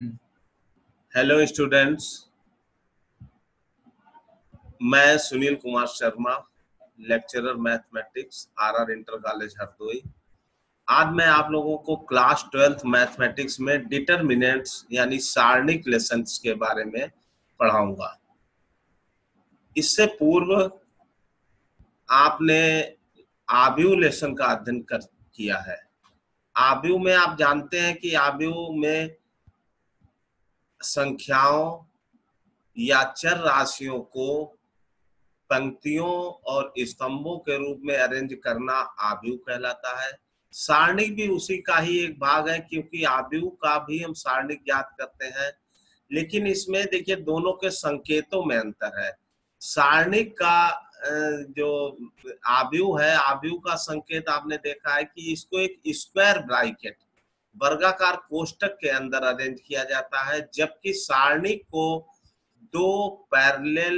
Hello students, मैं Sunil Kumar Sharma, lecturer mathematics RR inter college Hardoi. आज मैं आप लोगों को क्लास 12th मैथमेटिक्स में डिटरमिनेंट्स यानी सारणिक लेसन्स के बारे में पढ़ाऊंगा। इससे पूर्व आपने आव्यूह लेसन का अध्ययन किया है। आव्यूह में आप जानते हैं कि आव्यूह में संख्याओं या चर राशियों को पंक्तियों और स्तंभों के रूप में अरेंज करना आव्यूह कहलाता है। सारणिक भी उसी का ही एक भाग है, क्योंकि आव्यूह का भी हम सारणिक ज्ञात करते हैं, लेकिन इसमें देखिए दोनों के संकेतों में अंतर है। सारणिक का जो आव्यूह है, आव्यूह का संकेत आपने देखा है कि इसको एक स्क्वायर ब्रैकेट वर्गाकार कोष्टक के अंदर अरेंज किया जाता है, जबकि सारणिक को दो पैरेलल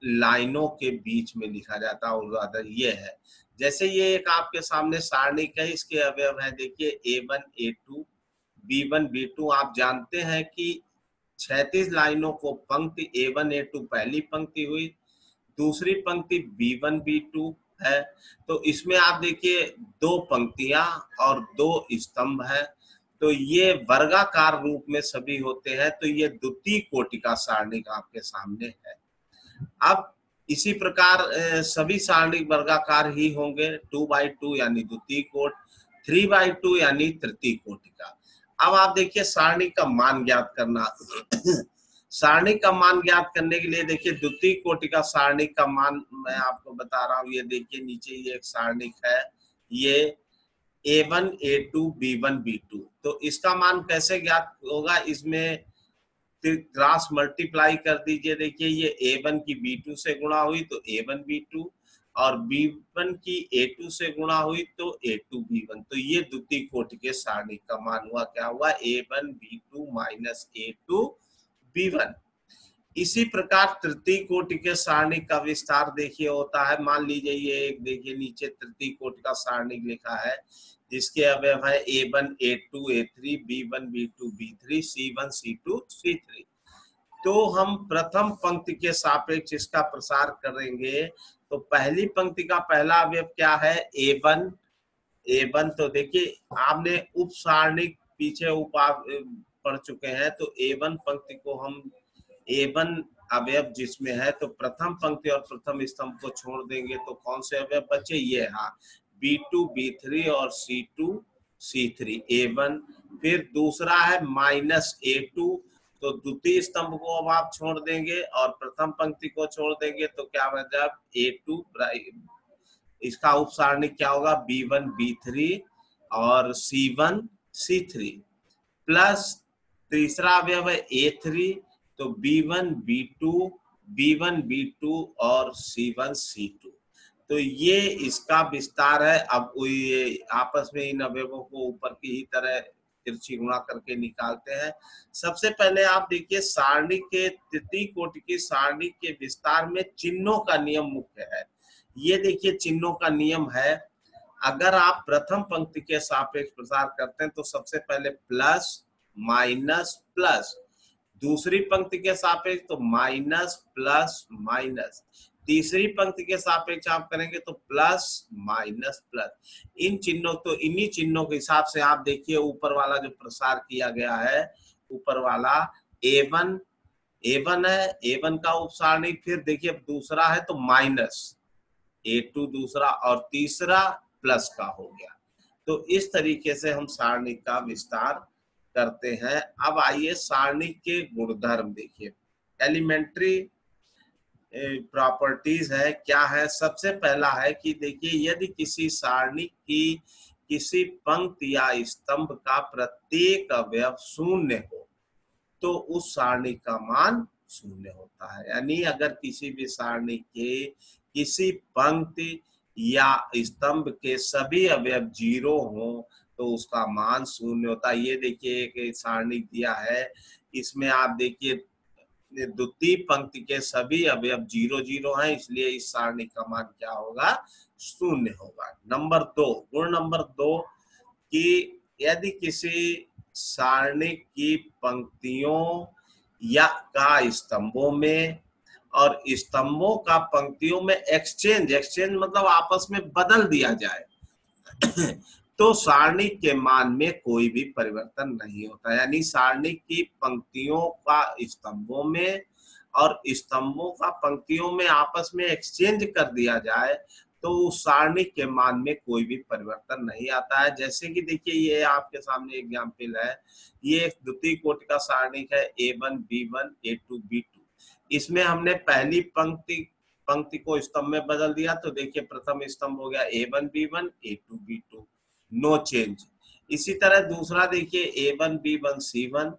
लाइनों के बीच में लिखा जाता है। और ये है, जैसे ये एक आपके सामने सारणिक है, इसके अवयव है देखिए A1 A2 B1 B2। आप जानते हैं कि 36 लाइनों को पंक्ति A1 A2 पहली पंक्ति हुई, दूसरी पंक्ति B1 B2 है, तो इसमें आप देखिए दो पंक्तियां और दो स्तंभ है, तो ये वर्गाकार रूप में सभी होते हैं, तो ये द्वितीय कोटि का सारणिक आपके सामने है। अब इसी प्रकार सभी सारणिक वर्गाकार ही होंगे। 2x2 यानी द्वितीय कोट, 3x2 यानी तृतीय कोटि का। अब आप देखिए सारणिक का मान ज्ञात करना। सारणिक का मान ज्ञात करने के लिए देखिए द्वितीय कोटि का सारणिक का मान मैं आपको बता रहा हूँ। ये देखिए नीचे ये एक सारणिक है, ये A1 A2 B1 B2। तो इसका मान कैसे ज्ञात होगा, इसमें क्रॉस मल्टीप्लाई कर दीजिए। देखिए ये A1 की B2 से गुणा हुई तो A1 B2, और B1 की A2 से गुणा हुई तो A2 B1। तो ये द्वितीय कोटि के सारणिक का मान हुआ, क्या हुआ, A1 B2 minus A2 B1। इसी प्रकार तृतीय कोटि के सारणिक का विस्तार देखिए होता है। मान लीजिए ये एक देखिए नीचे तृतीय कोटि का सारणिक लिखा है, जिसके अवयव है A1 A2 A3 B1 B2 B3 C1 C2 C3। तो हम प्रथम पंक्ति के सापेक्ष इसका प्रसार करेंगे। तो पहली पंक्ति का पहला अवयव क्या है, A1। A1 तो देखिए आपने उप सारणिक पीछे पढ़ चुके हैं, तो A1 पंक्ति को हम A1 अवयव जिसमें है, तो प्रथम पंक्ति और प्रथम स्तंभ को छोड़ देंगे तो कौन से अवयव बचे, ये हाँ B2 B3 और C2 C3 A1। फिर दूसरा है माइनस A2, तो द्वितीय स्तंभ को अब आप छोड़ देंगे और प्रथम पंक्ति को छोड़ देंगे, तो क्या बचा A2। इसका उप सारणिक क्या होगा, B1 B3 और C1 C3, प्लस तीसरा अवयव है A3, तो B1 B2 B1 B2 और C1 C2। तो ये इसका विस्तार है। अब ये आपस में इन अवयवों को ऊपर की ही तरह तिरछी गुणा करके निकालते हैं। सबसे पहले आप देखिए सारणी के तृतीय कोटि की सारणी के विस्तार में चिन्हों का नियम मुख्य है। ये देखिए चिन्हों का नियम है, अगर आप प्रथम पंक्ति के सापेक्ष प्रसार करते हैं तो सबसे पहले प्लस माइनस प्लस, दूसरी पंक्ति के सापेक्ष तो माइनस प्लस माइनस, तीसरी पंक्ति के सापेक्ष आप करेंगे तो प्लस माइनस प्लस। इन चिन्हों तो इन्हीं चिन्हों के हिसाब से आप देखिए ऊपर वाला जो प्रसार किया गया है, ऊपर वाला A1 A1 है, A1 का उपसारणी, फिर देखिए दूसरा है तो माइनस A2 दूसरा, और तीसरा प्लस का हो गया। तो इस तरीके से हम सारणी का विस्तार करते हैं। अब आइए सारणी के गुणधर्म देखिए, एलिमेंट्री प्रॉपर्टीज है, क्या है। सबसे पहला है कि देखिए यदि किसी सारणी की किसी पंक्ति या स्तंभ का प्रत्येक अवयव शून्य हो तो उस सारणी का मान शून्य होता है। यानी अगर किसी भी सारणी के किसी पंक्ति या स्तंभ के सभी अवयव 0 हो तो उसका मान शून्य होता है। ये देखिए एक सारणी दिया है, इसमें आप देखिए द्वितीय पंक्ति के सभी अवयव 0 0 हैं, इसलिए इस सारणी का मान क्या होगा, शून्य होगा। नंबर 2, गुण नंबर 2 कि यदि किसी सारणी की पंक्तियों या का स्तंभों में और स्तंभों का पंक्तियों में एक्सचेंज मतलब आपस में बदल दिया जाए तो सारणी के मान में कोई भी परिवर्तन नहीं होता। यानी सारणी की पंक्तियों का स्तंभों में और स्तंभों का पंक्तियों में आपस में एक्सचेंज कर दिया जाए तो उस सारणी के मान में कोई भी परिवर्तन नहीं आता है। जैसे कि देखिए ये आपके सामने एग्जाम्पल है, ये एक द्वितीय कोटि का सारणिक है A1 B1 A2 B2। इसमें हमने पहली पंक्ति को स्तंभ में बदल दिया तो देखिए प्रथम स्तंभ हो गया A1 B1 A2 B2, no change. इसी तरह दूसरा देखिए A1 B1 C1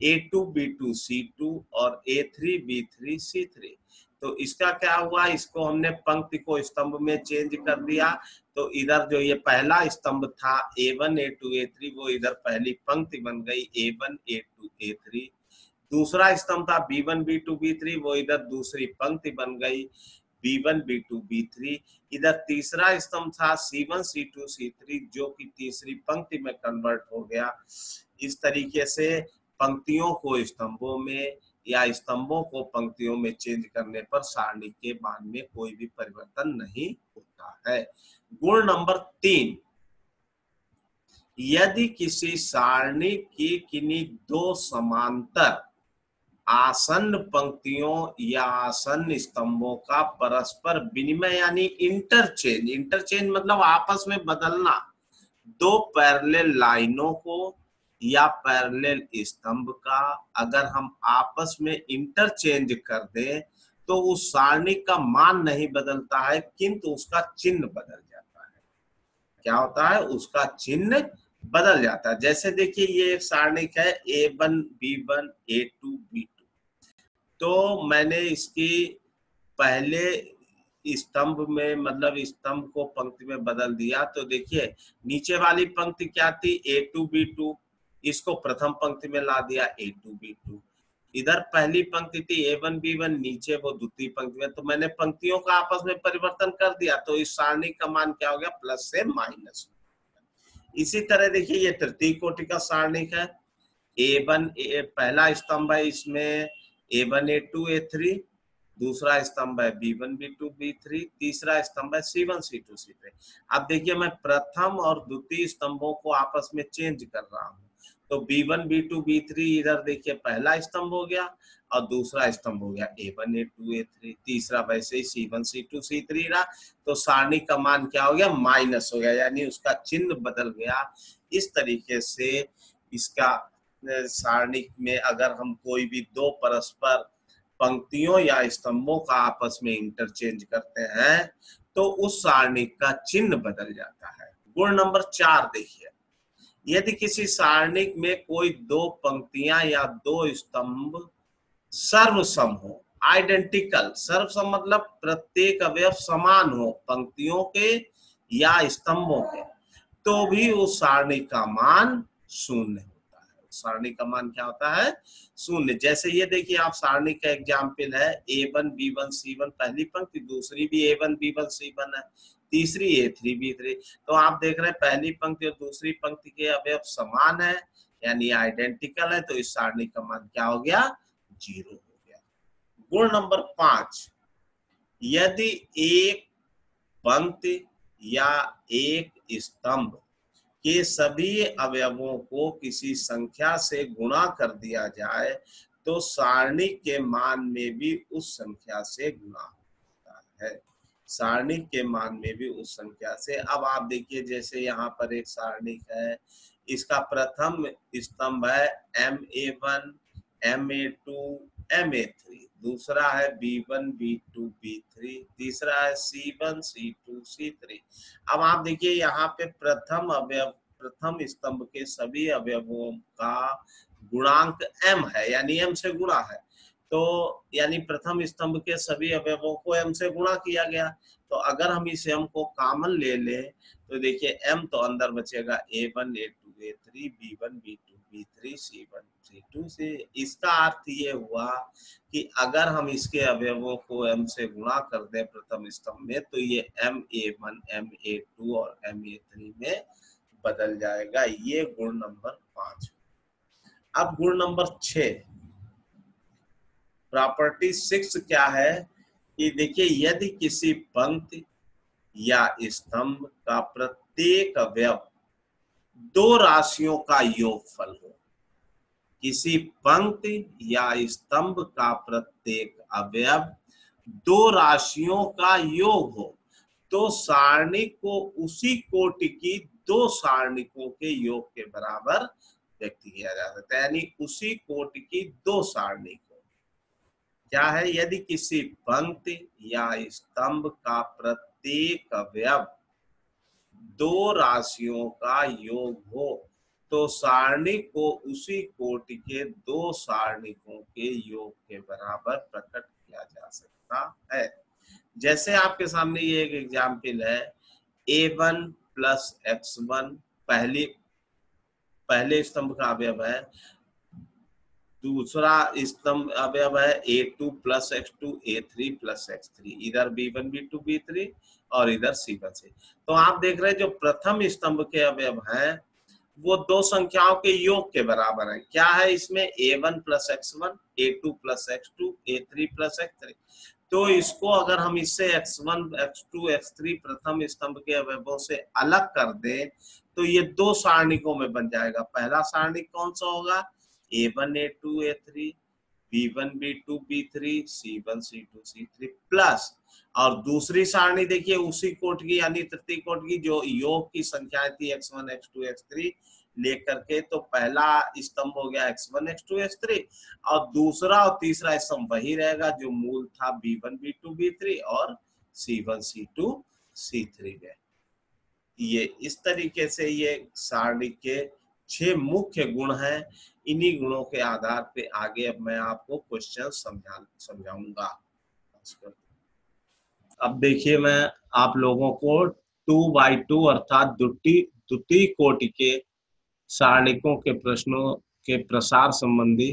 A2 B2 C2 और A3 B3 C3। तो इसका क्या हुआ, इसको हमने पंक्ति को स्तंभ में चेंज कर दिया तो इधर जो ये पहला स्तंभ था A1 A2 A3 वो इधर पहली पंक्ति बन गई A1 A2 A3। दूसरा स्तंभ था B1 B2 B3 वो इधर दूसरी पंक्ति बन गई B1 B2 B3। इधर तीसरा स्तंभ था C1 C2 C3 जो कि तीसरी पंक्ति में कन्वर्ट हो गया। इस तरीके से पंक्तियों को स्तंभों में या स्तंभों को पंक्तियों में चेंज करने पर सारणी के मान में कोई भी परिवर्तन नहीं होता है। गुण नंबर 3, यदि किसी सारणी की किन्हीं दो समांतर आसन्न पंक्तियों या आसन्न स्तंभों का परस्पर विनिमय यानी इंटरचेंज मतलब आपस में बदलना, दो पैरेलल लाइनों को या पैरेलल स्तंभ का अगर हम आपस में इंटरचेंज कर दें तो उस सारणी का मान नहीं बदलता है किंतु उसका चिन्ह बदल जाता है। क्या होता है, उसका चिन्ह बदल जाता है। जैसे देखिए ये एक सारणिक है A1 B1 A2 B2। तो मैंने इसकी पहले स्तंभ में मतलब स्तंभ को पंक्ति में बदल दिया तो देखिए नीचे वाली पंक्ति क्या थी A2 B2, इसको प्रथम पंक्ति में ला दिया A2 B2। इधर पहली पंक्ति थी A1 B1, नीचे वो द्वितीय पंक्ति में, तो मैंने पंक्तियों का आपस में परिवर्तन कर दिया तो इस सारणी का मान क्या हो गया, प्लस से माइनस। इसी तरह देखिए ये तृतीय कोटि का सारणिक है A1 पहला स्तंभ है इसमें A1 A2 A3, दूसरा स्तंभ है B1 B2 B3, तीसरा स्तंभ है C1 C2 C3। अब देखिए मैं प्रथम और द्वितीय स्तंभों को आपस में चेंज कर रहा हूँ तो B1 B2 B3 इधर देखिए पहला स्तंभ हो गया और दूसरा स्तंभ हो गया A1 A2 A3, तीसरा वैसे ही C1 C2 C3 रहा तो सारणी का मान क्या हो गया, माइनस हो गया यानी उसका चिन्ह बदल गया। इस तरीके से इसका सारणी में अगर हम कोई भी दो परस्पर पंक्तियों या स्तंभों का आपस में इंटरचेंज करते हैं तो उस सारणी का चिन्ह बदल जाता है। गुण नंबर 4 देखिए, यदि किसी सारणी में कोई दो पंक्तियां या दो स्तंभ सर्वसम हो, आइडेंटिकल, सर्वसम मतलब प्रत्येक अवयव समान हो पंक्तियों के या स्तंभों के, तो भी उस सारणी का मान शून्य होता है। सारणी का मान क्या होता है, शून्य। जैसे ये देखिए आप सारणी का एग्जाम्पल है A1 B1 C1 पहली पंक्ति, दूसरी भी A1 B1 C1 है, तीसरी A3 B3। तो आप देख रहे हैं पहली पंक्ति और दूसरी पंक्ति के अवयव समान है यानी आइडेंटिकल है तो इस सारणी का मान क्या हो गया, 0 हो गया। गुण नंबर 5, यदि एक पंक्ति या एक स्तंभ के सभी अवयवों को किसी संख्या से गुणा कर दिया जाए तो सारणी के मान में भी उस संख्या से गुणा होता है। सारणी के मान में भी उस संख्या से। अब आप देखिए जैसे यहाँ पर एक सारणी है, इसका प्रथम स्तंभ है MA1 MA2 MA3, दूसरा है B1 B2 B3, तीसरा है C1 C2 C3। अब आप देखिए यहाँ पे प्रथम स्तंभ के सभी अवयवों का गुणांक m है यानी m से गुणा है, तो यानी प्रथम स्तंभ के सभी अवयवों को m से गुणा किया गया। तो अगर हम इस m को कॉमन ले लें तो देखिए m तो अंदर बचेगा A1 A2 A3 B1 B2 B3 C1 C2 से। इसका अर्थ ये हुआ कि अगर हम इसके अवयवों को m से गुणा कर दें प्रथम स्तंभ में तो ये MA1 MA2 और MA3 में बदल जाएगा। ये गुण नंबर 5। अब गुण नंबर 6, प्रॉपर्टी 6 क्या है कि देखिए, यदि किसी पंक्ति या स्तंभ का प्रत्येक अवयव दो राशियों का योगफल हो, किसी पंक्ति या स्तंभ का प्रत्येक अवयव दो राशियों का योग हो, तो सारणी को उसी कोटि की दो सारणिकों के योग के बराबर व्यक्त किया जा सकता है। यानी उसी कोटि की दो सारणी को क्या है, यदि किसी पंक्ति या स्तंभ का प्रत्येक अवयव दो राशियों का योग हो, तो सारणी को उसी कोटि के दो सारणिकों के योग के बराबर प्रकट किया जा सकता है। जैसे आपके सामने ये एक एग्जाम्पल है, a1 प्लस x1 पहले स्तंभ का अवयव है, दूसरा स्तंभ अवयव है a2 plus x2, a3 plus x3, इधर b1 b2 b3 और इधर c1 c। तो आप देख रहे हैं जो प्रथम स्तंभ के अवयव हैं वो दो संख्याओं के योग के बराबर है। क्या है इसमें, a1 plus x1, a2 plus x2, a3 plus x3। तो इसको अगर हम इससे x1, x2, x3 प्रथम स्तंभ के अवयवों से अलग कर दें तो ये दो सारणिकों में बन जाएगा। पहला सारणिक कौन सा होगा, a1 a2 a3, b1 b2 b3, c1 c2 c3 plus, और दूसरी सारणी देखिए उसी कोट की यानी तृतीय कोट की जो योग की संख्याएं थी x1 x2 x3 लेकर के, तो पहला स्तंभ हो गया x1 x2 x3 और दूसरा और तीसरा स्तंभ वही रहेगा जो मूल था b1 b2 b3 और c1 c2 c3 में। ये इस तरीके से ये सारणी के 6 मुख्य गुण हैं। इन्हीं गुणों के आधार पे आगे अब मैं आपको क्वेश्चन समझाऊंगा। अब देखिए, मैं आप लोगों को 2x2 अर्थात द्वितीय कोटि के सारणिकों के प्रश्नों के प्रसार संबंधी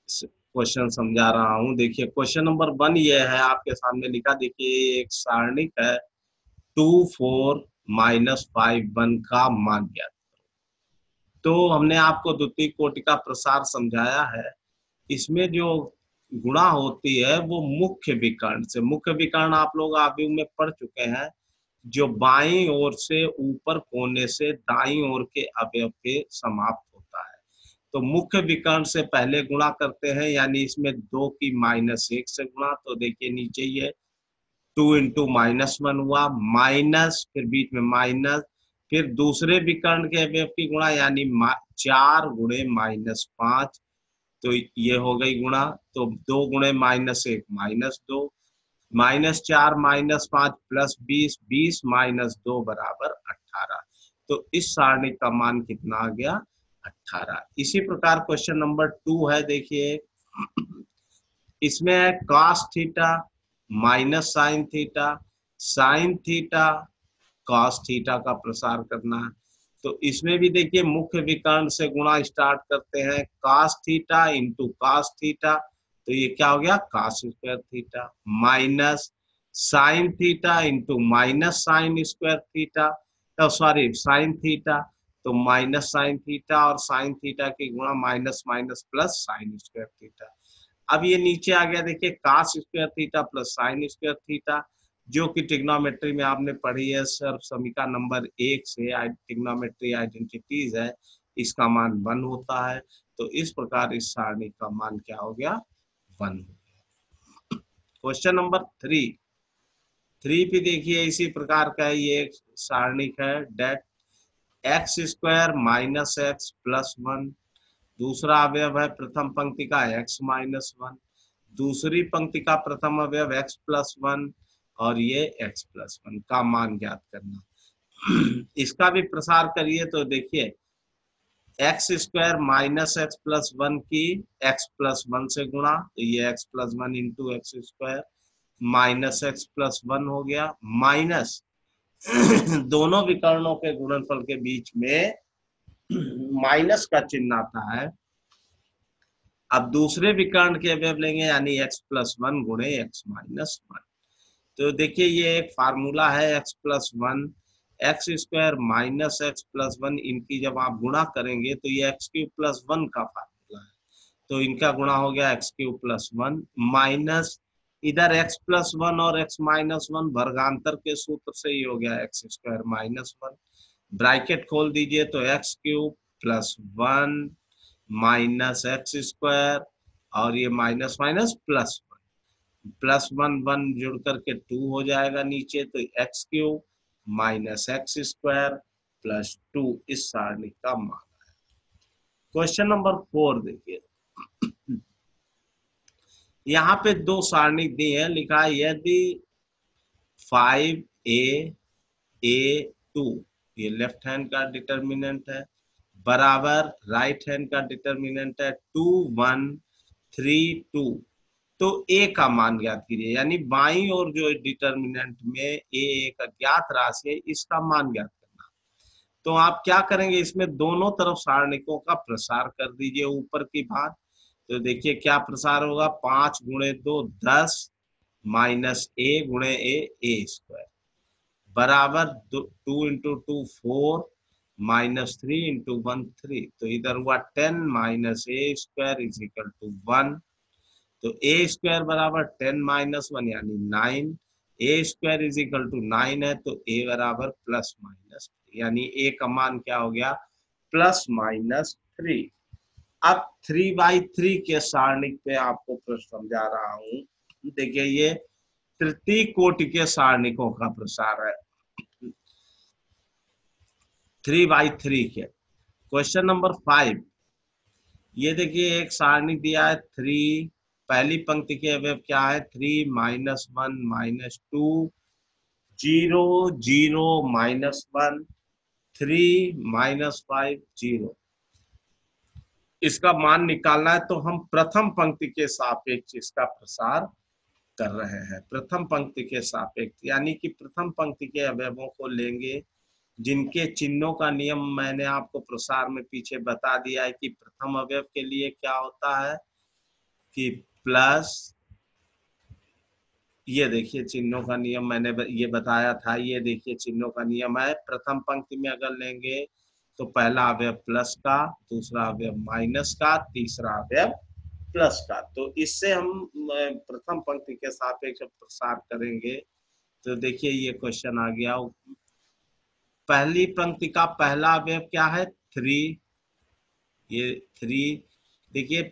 क्वेश्चन समझा रहा हूं। देखिए क्वेश्चन नंबर 1 ये है आपके सामने लिखा, देखिए एक सारणिक है 2 4 -5 1 का मान ज्ञात। तो हमने आपको द्वितीय कोटि का प्रसार समझाया है। इसमें जो गुणा होती है वो मुख्य विकर्ण से, मुख्य विकर्ण आप लोग आयु में पढ़ चुके हैं, जो बाईं ओर से ऊपर कोने से दाईं ओर के अवयव के समाप्त होता है। तो मुख्य विकर्ण से पहले गुणा करते हैं, यानी इसमें 2 की -1 से गुणा, तो देखिए नीचे ये 2 × -1 हुआ, माइनस फिर बीच में माइनस, फिर दूसरे विकर्ण के अवयव की गुणा यानी 4 × -5, तो ये हो गई गुणा। तो 2 × -1 -2, -4 -5 +20, 20 -2 बराबर 18। तो इस सारणी का मान कितना आ गया, 18। इसी प्रकार क्वेश्चन नंबर 2 है, देखिए इसमें है cos theta minus sine theta, sine theta cos theta का प्रसार करना है। तो इसमें भी देखिए मुख्य विकर्ण से गुणा स्टार्ट करते हैं, cos theta into cos theta, तो ये क्या हो गया cos square theta, minus sine theta into minus sine square theta, तो सॉरी साइन थीटा, तो माइनस साइन थीटा और साइन थीटा की गुणा minus minus plus sine square theta. अब ये नीचे आ गया, देखिए cos square theta plus sine square theta, जो कि ट्रिग्नोमेट्री में आपने पढ़ी है सर, समीकरण नंबर 1 से ट्रिग्नोमेट्री आइडेंटिटीज है, इसका मान 1 होता है। तो इस प्रकार इस सारणी का मान क्या हो गया, 1 हो गया। क्वेश्चन नंबर 3 भी देखिए इसी प्रकार का है, ये एक सारणिक है, डेट x² - x + 1, दूसरा अवयव है प्रथम पंक्ति का x - 1, दूसरी पंक्ति का प्रथम अवयव x + 1 और ये x + 1 का मान ज्ञात करना। इसका भी प्रसार करिए तो देखिए x² - x + 1 की x + 1 से गुणा, तो ये x + 1 × x² -x + 1 हो गया, माइनस दोनों विकर्णों के गुणनफल के बीच में माइनस का चिन्ह आता है। अब दूसरे विकर्ण के अवयव लेंगे यानी x + 1 × x - 1। तो देखिए ये एक फार्मूला है x + 1 x square minus x plus one, इनकी जब आप गुणा करेंगे तो ये एक्स क्यूब प्लस वन का फार्मूला है, तो इनका गुणा हो गया x cube plus one minus इधर एक्स प्लस वन और एक्स माइनस वन वर्गांतर के सूत्र से ही हो गया x square minus one, bracket खोल दीजिए तो x cube plus one minus x square और ये minus minus plus one one जुड़ करके टू हो जाएगा नीचे, तो x cube minus x square plus two इस सारणी का मान। क्वेश्चन नंबर 4 देखिए, यहाँ पे दो सारणी दी है, लिखा है यदि 5a 2 ये लेफ्ट हैंड का डिटर्मिनेंट है बराबर राइट हैंड का डिटर्मिनेंट है 2 1 3 2, तो a का मान ज्ञात कीजिए, यानी बाई और जो डिटर्मिनेंट में a एक अज्ञात राशि है इसका मान ज्ञात करना। तो आप क्या करेंगे, इसमें दोनों तरफ सारणिकों का प्रसार कर दीजिए ऊपर की भाग। तो देखिए क्या प्रसार होगा, 5 गुणे 2 10 माइनस ए गुणे ए स्क्वायर बराबर 2 इंटू 2 4 माइनस 3 इंटू 1 3, तो इधर हुआ 10 minus A square is equal to 1, तो ए स्क्वायर बराबर 10 माइनस 1 यानी 9, ए स्क्वायर इज इक्वल टू 9 है तो ए बराबर प्लस माइनस, यानी ए का मान क्या हो गया प्लस माइनस 3। अब 3/3 के सारणिक पे आपको प्रश्न समझा रहा हूं, देखिए ये तृतीय कोटि के सारणिकों का प्रसार है 3/3 के। क्वेश्चन नंबर 5, ये देखिए एक सारणी दिया है 3, पहली पंक्ति के अवयव क्या है 3 माइनस 1 माइनस 2 0 0 माइनस 1 3 माइनस 5 0, इसका मान निकालना है तो हम प्रथम पंक्ति के सापेक्ष इसका प्रसार कर रहे हैं, प्रथम पंक्ति के सापेक्ष, यानी कि प्रथम पंक्ति के अवयवों को लेंगे जिनके चिन्हों का नियम मैंने आपको प्रसार में पीछे बता दिया है कि प्रथम अवयव के लिए क्या होता है कि प्लस, ये देखिए चिन्हों का नियम मैंने ये बताया था, ये देखिए चिन्हों का नियम है, प्रथम पंक्ति में अगर लेंगे तो पहला अवयव प्लस का, दूसरा अवयव माइनस का, तीसरा अवयव प्लस का, तो इससे हम प्रथम पंक्ति के सापेक्ष प्रसार करेंगे। तो देखिए ये क्वेश्चन आ गया, पहली पंक्ति का पहला अवयव क्या है 3, ये 3, देखिए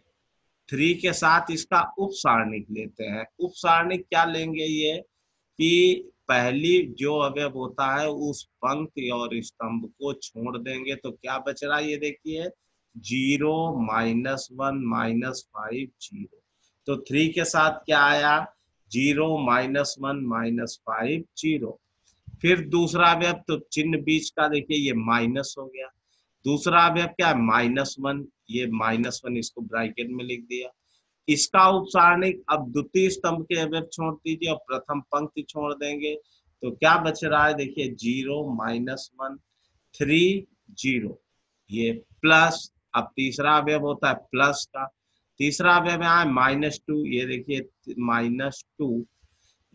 3 के साथ इसका उप सारणिक लेते हैं, उप सारणिक क्या लेंगे ये कि पहली जो अवयव होता है उस पंक्ति और स्तंभ को छोड़ देंगे तो क्या बच रहा है, ये देखिए 0 माइनस 1 माइनस 5 0, तो 3 के साथ क्या आया 0 माइनस 1 माइनस 5 0, फिर दूसरा अवयव तो चिन्ह बीच का देखिए ये माइनस हो गया, दूसरा अवयव क्या है माइनस 1, ये माइनस 1 इसको ब्रैकेट में लिख दिया, इसका उपसारणिक, अब द्वितीय स्तंभ के अवयव छोड़ दीजिए और प्रथम पंक्ति छोड़ देंगे तो क्या बच रहा है, देखिए 0 माइनस 1 3 0, ये प्लस, अब तीसरा अवयव होता है प्लस का, तीसरा अवयव यहाँ है माइनस 2, ये देखिए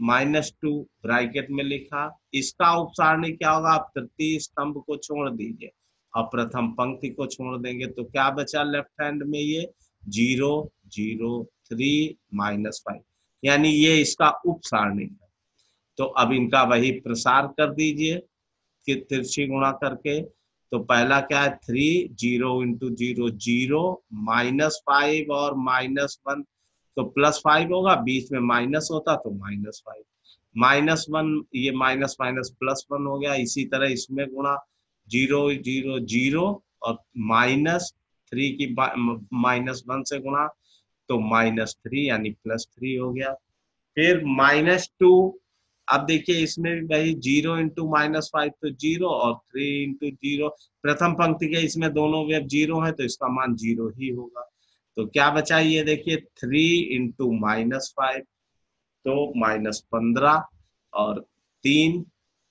माइनस टू ब्रैकेट में लिखा, इसका उपसारणी क्या होगा, आप तृतीय स्तंभ को छोड़ दीजिए और प्रथम पंक्ति को छोड़ देंगे तो क्या बचा लेफ्ट हैंड में, ये 0 0 3 माइनस 5, यानी ये इसका उपसारणी है। तो अब इनका वही प्रसार कर दीजिए कि तिरछी गुणा करके, तो पहला क्या है 3 0 इंटू 0 0 माइनस 5 और माइनस 1, तो प्लस 5 होगा, बीच में माइनस होता तो माइनस 5 माइनस 1, ये माइनस माइनस प्लस 1 हो गया, इसी तरह इसमें गुणा 0 0 0 और माइनस 3 की माइनस 1 से गुणा तो माइनस 3 यानी प्लस 3 हो गया, फिर माइनस 2, अब देखिए इसमें भी वही 0 इंटू माइनस 5 तो 0 और 3 इंटू 0, प्रथम पंक्ति के इसमें दोनों वेब 0 है तो इसका मान 0 ही होगा, तो क्या बचा ये देखिए 3 इंटू माइनस 5 तो माइनस 15 और 3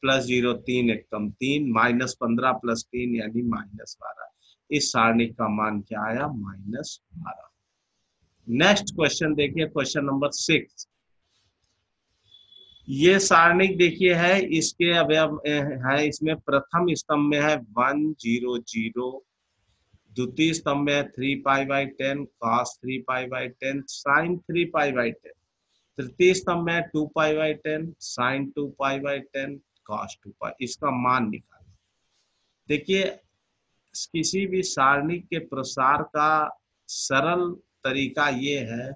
प्लस 0 3 एकम 3 माइनस 15 प्लस 3 यानी माइनस 12, इस सारणी का मान क्या आया माइनस 12। नेक्स्ट क्वेश्चन देखिए, क्वेश्चन नंबर 6, ये सारणिक देखिए है, इसके अवयव है, इसमें प्रथम स्तंभ में है 1 0 0, द्वितीय स्तंभ में है 3π/10 cos 3π/10 sin 3π/10, तृतीय स्तंभ में 2π/10 sin 2π/10 cos 2π। इसका मान निकालें। देखिए किसी भी सारणी के प्रसार का सरल तरीका ये है,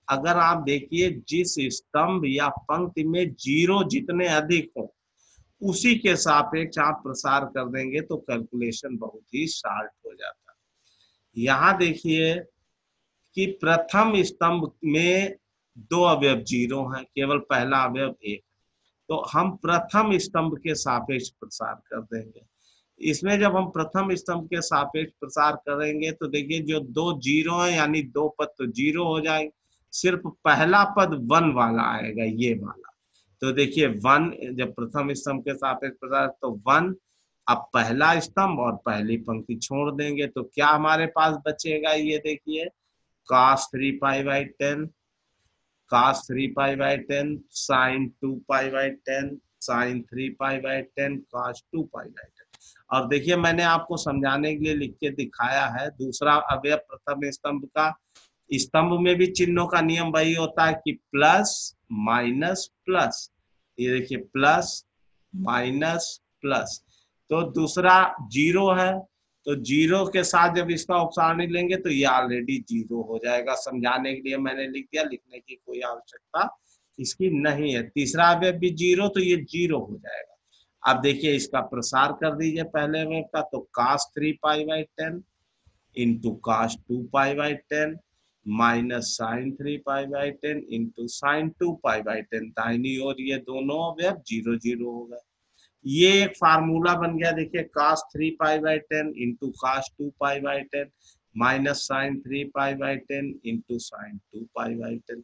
अगर आप देखिए जिस स्तंभ या पंक्ति में जीरो जितने अधिक हो उसी के सापेक्ष आप प्रसार कर देंगे तो कैलकुलेशन बहुत ही शार्ट हो जाता है। यहाँ देखिए कि प्रथम स्तंभ में 2 अवयव जीरो हैं, केवल पहला अवयव 1, तो हम प्रथम स्तंभ के सापेक्ष प्रसार कर देंगे। इसमें जब हम प्रथम स्तंभ के सापेक्ष प्रसार करेंगे तो देखिए जो 2 जीरो है यानी 2 पद तो जीरो हो जाएंगे, सिर्फ पहला पद 1 वाला आएगा, ये वाला। तो देखिए 1 जब प्रथम स्तंभ के सापेक्ष प्रसार तो 1, अब पहला स्तंभ और पहली पंक्ति छोड़ देंगे तो क्या हमारे पास बचेगा, ये देखिए cos 3π/10 cos 3π/10 sin 2π/10 sin 3π/10 cos 2π/10। और देखिए मैंने आपको समझाने के लिए लिख के दिखाया है दूसरा अवयव प्रथम स्तंभ का। स्तंभ में भी चिन्हों का नियम वही होता है कि प्लस माइनस प्लस, ये देखिए प्लस माइनस प्लस। तो दूसरा जीरो है, तो जीरो के साथ जब इसका उपसारणी लेंगे तो ये ऑलरेडी जीरो हो जाएगा। समझाने के लिए मैंने लिख दिया, लिखने की कोई आवश्यकता इसकी नहीं है। तीसरा अवयव भी जीरो, तो ये जीरो हो जाएगा। अब देखिए इसका प्रसार कर दीजिए पहले अवयव का, तो cos 3π/10 into cos 2π/10 minus sine 3π/10 into sine 2π/10, दाहिनी ओर ये दोनों अवयव जीरो जीरो हो गए। ये एक फार्मूला बन गया, देखिए cos 3π/10 into cos 2π/10 minus sine 3π/10 into sine 2π/10।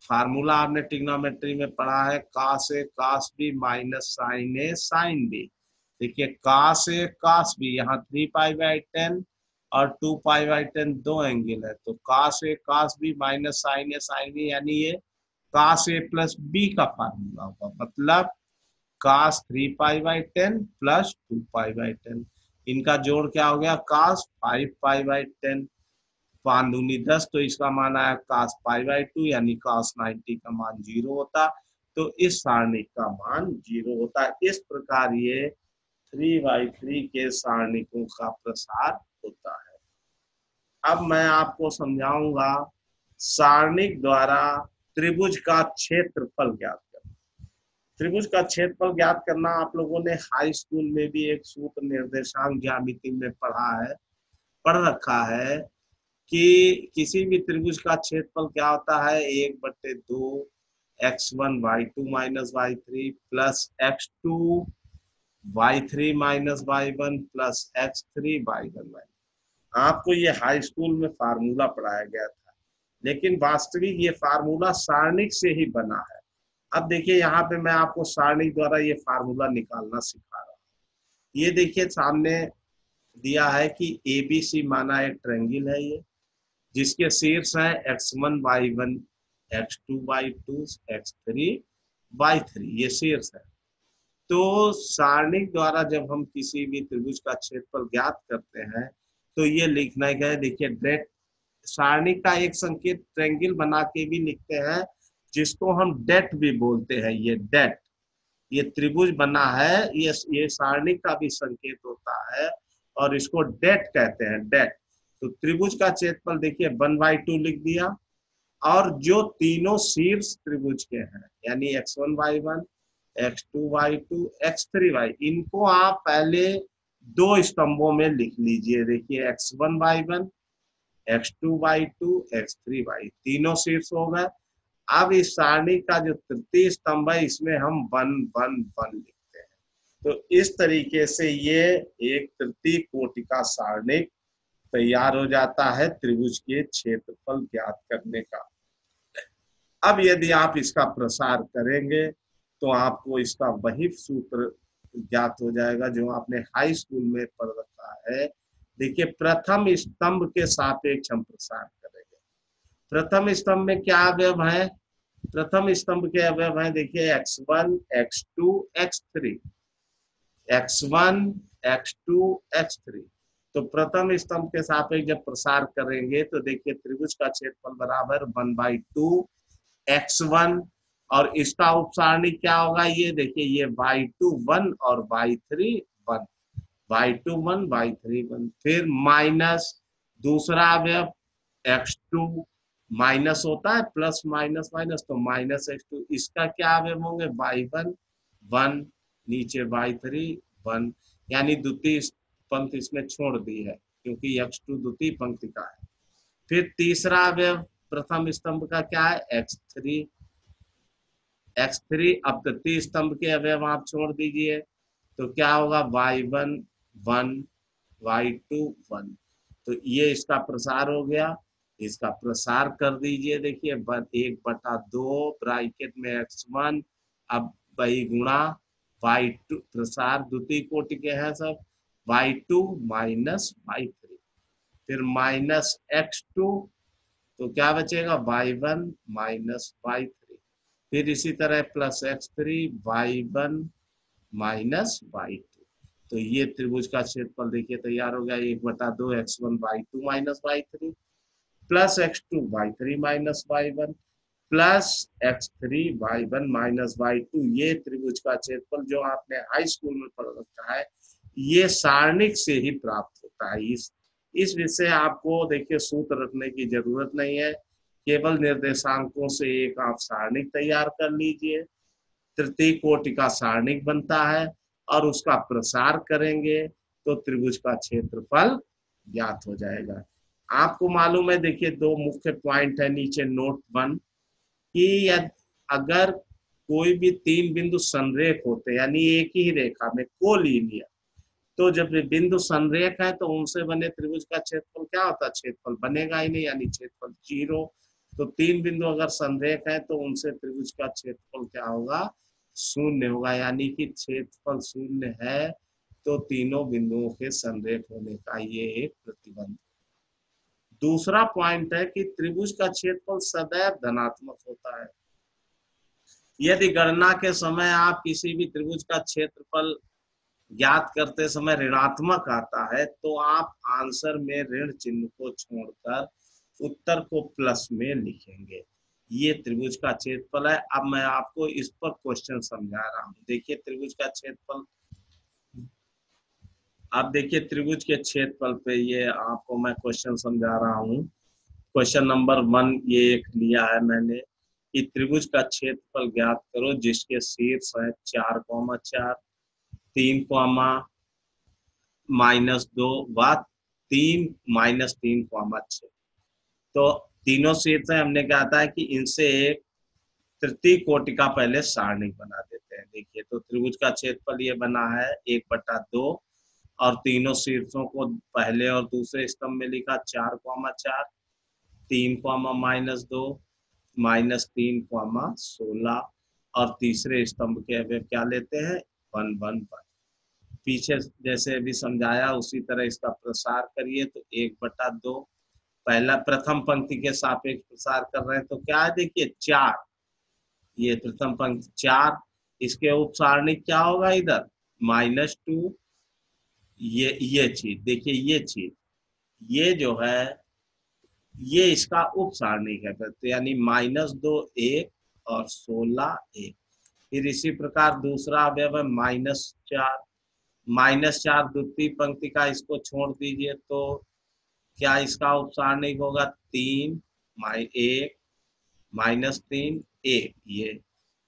Formula आपने ट्रिग्नोमेट्री में पढ़ा है, cos A cos B minus sine A sine B। देखिए cos A cos B, यहाँ 3π/10 और 2π/10 दो एंगल है, तो cos A cos B minus sine A sine B, यानी ये cos A प्लस B का फार्मूला होगा, मतलब cos 3π/10 प्लस 2π/10। इनका जोड़ क्या हो गया, cos 5π/10, 5 दूनी 10, तो इसका मान आया cos π/2, यानी cos 90 का मान जीरो होता, तो इस सारणी का मान जीरो होता है। इस प्रकार ये 3/3 के सारणिकों का प्रसार होता है। अब मैं आपको समझाऊंगा सारणिक द्वारा त्रिभुज का क्षेत्रफल ज्ञात करना। त्रिभुज का क्षेत्रफल ज्ञात करना आप लोगों ने हाई स्कूल में भी एक सूत्र निर्देशांक ज्यामिति में पढ़ रखा है कि किसी भी त्रिभुज का क्षेत्रफल क्या होता है, 1/2 x1 y2 minus y3 plus x2 y3 minus y1 plus x3 y1 y। आपको ये हाई स्कूल में फार्मूला पढ़ाया गया था, लेकिन वास्तविक ये फार्मूला सारणिक से ही बना है। अब देखिए यहाँ पे मैं आपको सारणिक द्वारा ये फार्मूला निकालना सिखा रहा हूँ। ये देखिए सामने दिया है कि ABC माना एक ट्रायंगल है ये, जिसके शीर्ष है x1 y1 x2 y2 x3 y3, ये शीर्ष है। तो सारणिक द्वारा जब हम किसी भी त्रिभुज का क्षेत्रफल ज्ञात करते हैं तो ये लिखना है, देखिए डेट, सारणिक का एक संकेत ट्रायंगल बना के भी लिखते हैं जिसको हम डेट भी बोलते हैं। ये डेट, ये त्रिभुज बना है, ये सारणिक का भी संकेत होता है और इसको डेट कहते हैं, डेट। तो त्रिभुज का क्षेत्रफल देखिए 1/2 लिख दिया, और जो तीनों शीर्ष त्रिभुज के हैं यानी x1 y1 x2 y2 x3 y, इनको आप पहले दो स्तंभों में लिख लीजिए। देखिए x1 y1 x2 y2 x3 y, तीनों शीर्ष हो गए। अब इस सारणी का जो तृतीय स्तंभ है इसमें हम 1 1 1 लिखते हैं। तो इस तरीके से ये एक तृतीय कोटि का सारणिक तैयार हो जाता है त्रिभुज के क्षेत्रफल ज्ञात करने का। अब यदि आप इसका प्रसार करेंगे तो आपको इसका वही सूत्र ज्ञात हो जाएगा जो आपने हाई स्कूल में पढ़ रखा है। देखिए प्रथम स्तंभ के सापेक्ष हम प्रसार करेंगे। प्रथम स्तंभ में क्या अवयव है, प्रथम स्तंभ के अवयव हैं, देखिए x1 x2 x3, x1 x2 x3। तो प्रथम स्तंभ के सापेक्ष जब प्रसार करेंगे तो देखिए त्रिभुज का क्षेत्रफल बराबर 1/2 x1, और इसका उपसारणी क्या होगा, ये देखिए ये y2 1 और y3 1, y2 1 y3 1, फिर माइनस दूसरा अवयव x2, माइनस होता है प्लस माइनस माइनस, तो माइनस x2, इसका क्या अवयव होंगे y1 1, नीचे y3 1, यानी द्वितीय पंक्ति इसमें छोड़ दी है क्योंकि x2 द्वितीय पंक्ति का है। फिर तीसरा अवयव प्रथम स्तंभ का क्या है x3, x3, अब तृतीय स्तंभ के अवयव आप छोड़ दीजिए तो क्या होगा y1 1 y2 1, तो ये इसका प्रसार हो गया, इसका प्रसार कर दीजिए, देखिए 1/2 ब्रैकेट में x1, अब वही गुणा y2, प्रसार द्वितीय कोटि के हैं सब, y2 माइनस y3, फिर माइनस x2, तो क्या बचेगा y1 माइनस y3, फिर इसी तरह plus x3 y1 minus y2। तो ये त्रिभुज का क्षेत्रफल देखिए तैयार हो गया, 1/2 x1 y2 minus y3 plus x2 y3 minus y1 plus x3 y1 minus y2। ये त्रिभुज का क्षेत्रफल जो आपने हाई स्कूल में पढ़ रखा है, ये सारणिक से ही प्राप्त होता है। इस विषय आपको देखिए सूत्र रखने की जरूरत नहीं है, केवल निर्देशांकों से एक आप सारणिक तैयार कर लीजिए, तृतीय कोटि का सारणिक बनता है और उसका प्रसार करेंगे तो त्रिभुज का क्षेत्रफल ज्ञात हो जाएगा। आपको मालूम है, देखिए दो मुख्य पॉइंट है नीचे नोट 1 कि अगर कोई भी तीन बिंदु संरेख होते यानी एक ही रेखा में कोलिनियर, तो जब बिंदु संरेख है तो उनसे बने त्रिभुज का क्षेत्रफल क्या होता है, क्षेत्रफल बनेगा ही नहीं, यानी क्षेत्रफल 0। तो तीन बिंदु अगर संरेख है तो उनसे त्रिभुज का क्षेत्रफल क्या होगा, 0 होगा, यानी कि क्षेत्रफल 0 है तो तीनों बिंदुओं के संरेख होने का ये एक प्रतिबंध। दूसरा पॉइंट है कि त्रिभुज का क्षेत्रफल सदैव धनात्मक होता है। यदि गणना के समय आप किसी भी त्रिभुज का क्षेत्रफल ज्ञात करते समय ऋणात्मक आता है तो आप आंसर में ऋण चिन्ह को छोड़कर उत्तर को प्लस में लिखेंगे। ये त्रिभुज का क्षेत्रफल है। अब मैं आपको इस पर क्वेश्चन समझा रहा हूं, देखिए त्रिभुज का क्षेत्रफल, आप देखिए त्रिभुज के क्षेत्रफल पे ये आपको मैं क्वेश्चन समझा रहा हूँ। क्वेश्चन नंबर 1 ये एक लिया है मैंने कि त्रिभुज का क्षेत्रफल ज्ञात करो जिसके शीर्ष है 4,4, 3, -2 व 3 -3, 6। तो तीनों शीर्ष है, हमने कहा था कि इनसे एक तृतीय कोटि का पहले सारणिक बना देते हैं। देखिए तो त्रिभुज का क्षेत्रफल ये बना है 1/2 और तीनों शीर्षों को पहले और दूसरे स्तंभ में लिखा 4,4, 3, -2 -3, 16, और तीसरे स्तंभ के अवयव क्या लेते हैं 1 1 1। पीछे जैसे अभी समझाया उसी तरह इसका प्रसार करिए तो 1/2, पहला प्रथम पंक्ति के सापेक्ष प्रसार कर रहे हैं तो क्या है, देखिए 4, ये प्रथम पंक्ति 4, इसके उपसारणी क्या होगा इधर -2, ये चीज देखिए, ये चीज ये जो है ये इसका उप सारणिक है, तो यानी -2 1 और 16 1। फिर इसी प्रकार दूसरा अवयव है -4, -4 द्वितीय पंक्ति का, इसको छोड़ दीजिए तो क्या इसका उप सारणिक होगा 3 1 -3 1, ये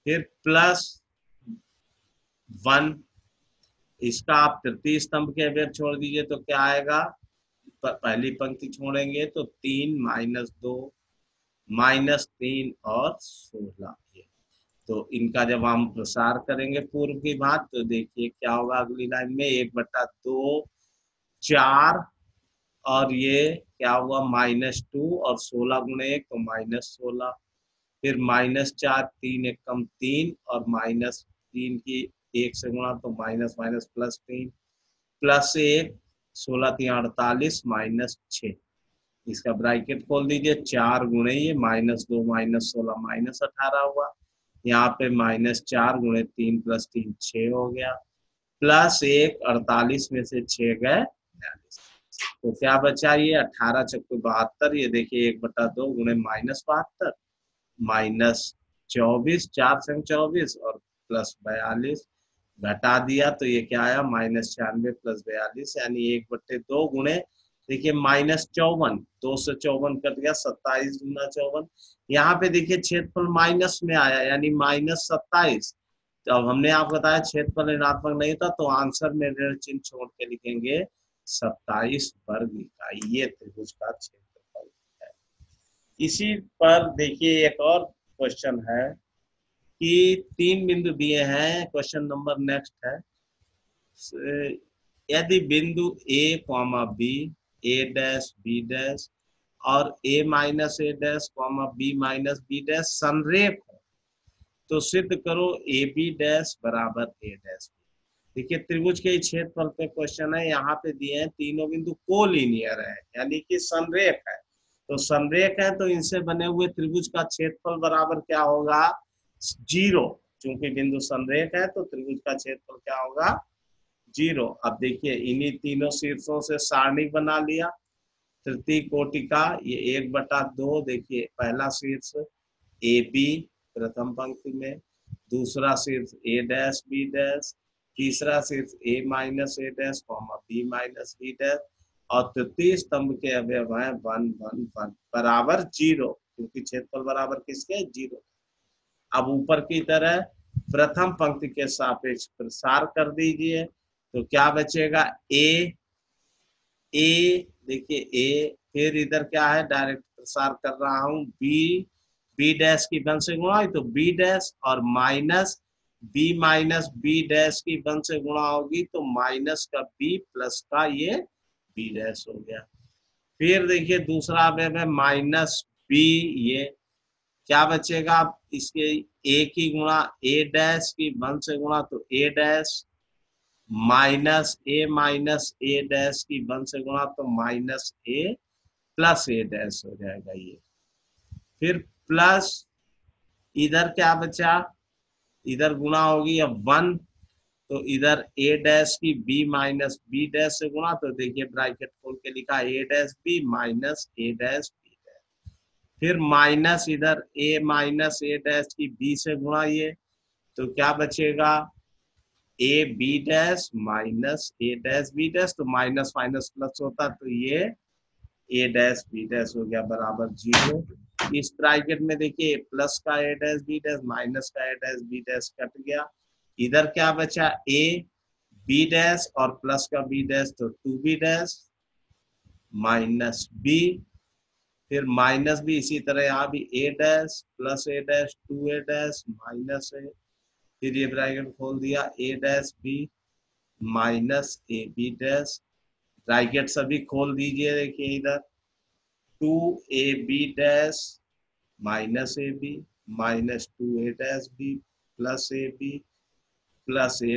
फिर +1, इसका आप तृतीय स्तंभ के अवयव छोड़ दीजिए तो क्या आएगा, पहली पंक्ति छोड़ेंगे तो 3 -2 -3 और 16। तो इनका जब हम प्रसार करेंगे पूर्व की बात तो देखिए क्या होगा अगली लाइन में 1/2 4, और ये क्या हुआ -2 और 16 गुणे 1 तो -16, फिर -4 3 1 3 और -3 की 1 से गुणा तो माइनस माइनस +3 +1 16 3 48 -6। इसका ब्रैकेट खोल दीजिए, 4 गुणे ये -2 -16 -18 हुआ। यहाँ पे -4 गुणे 3 + 3 6 हो गया, +1 48 में से 6 गए 42। तो क्या बचा ये 18 चक्कू 72, ये देखिए 1/2 गुणे -72 -24 4 संग 24 और +42 घटा दिया तो ये क्या आया -96 + 42 यानी 1/2 गुणे देखिए -54, 2 से 54 कट गया 27 गुना 54। यहाँ पे देखिए क्षेत्रफल माइनस में आया यानी -27। तो अब हमने आपको बताया क्षेत्रफल ऋणात्मक नहीं था तो आंसर में ऋण चिन्ह छोड़ के लिखेंगे 27 वर्ग इकाई। ये त्रिभुज का क्षेत्रफल है। इसी पर देखिए एक और क्वेश्चन है कि 3 बिंदु दिए हैं। क्वेश्चन नंबर नेक्स्ट है, यदि बिंदु a, b, a', b' और a - a', b - b' संरेख हो तो सिद्ध करो ab' बराबर a'। देखिए त्रिभुज के क्षेत्रफल पे क्वेश्चन है, यहाँ पे दिए हैं तीनों बिंदु कोलिनियर है यानी कि संरेख है। तो संरेख है तो इनसे बने हुए त्रिभुज का क्षेत्रफल बराबर क्या होगा 0। चूंकि बिंदु संरेख है तो त्रिभुज का क्षेत्रफल क्या होगा 0। अब देखिए इन्हीं तीनों शीर्षों से सारणी बना लिया तृतीय कोटि का, ये 1/2 देखिए पहला शीर्ष ए बी प्रथम पंक्ति में, दूसरा शीर्ष a' b', तीसरा शीर्ष a - a', b - b' और तृतीय स्तंभ के अवयव है 1 1 1 बराबर 0, क्योंकि क्षेत्रफल बराबर किसके 0। अब ऊपर की तरह प्रथम पंक्ति के सापेक्ष प्रसार कर दीजिए तो क्या बचेगा ए देखिए ए, फिर इधर क्या है डायरेक्ट प्रसार कर रहा हूं b' की 1 से गुणा हुई तो b' और b - b' की 1 से गुणा होगी तो माइनस का b प्लस का ये b' हो गया। फिर देखिए दूसरा अवयव है -b, ये क्या बचेगा इसके a की गुणा a' की 1 से गुणा तो a' -a की 1 से गुणा तो -a प्लस a' हो जाएगा ये। फिर प्लस इधर क्या बचा, इधर गुणा होगी अब 1 तो इधर a' की b - b' से गुणा तो देखिए ब्रैकेट खोल के लिखा a' b - a'। फिर माइनस इधर a - a' की b से गुणा ये तो क्या बचेगा a b' a' b' तो माइनस माइनस प्लस होता तो ये a' b' हो गया बराबर 0। इस ब्रैकेट में देखिए प्लस का a' b' माइनस का a' b' कट गया। इधर क्या बचा a b' और प्लस का b' तो 2b' माइनस b, फिर माइनस भी इसी तरह यहाँ भी a' plus a' 2a' minus a, फिर ये ब्रैकेट खोल दिया a' b minus a b', bracket सभी खोल दीजिए। देखिए इधर 2ab' minus ab minus 2a' plus ab plus a'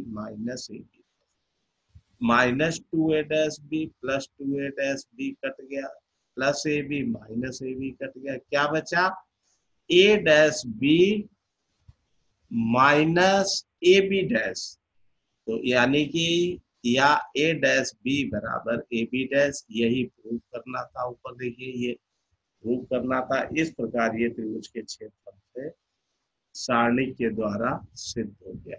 minus ab minus 2a' plus 2a' cut गया plus ab minus ab cut गया, क्या बचा a' माइनस ab'। तो यानी कि या a' बराबर ab', यही प्रूव करना था। ऊपर देखिए ये प्रूव करना था। इस प्रकार ये त्रिभुज के क्षेत्रफल से सारणी के द्वारा सिद्ध हो गया।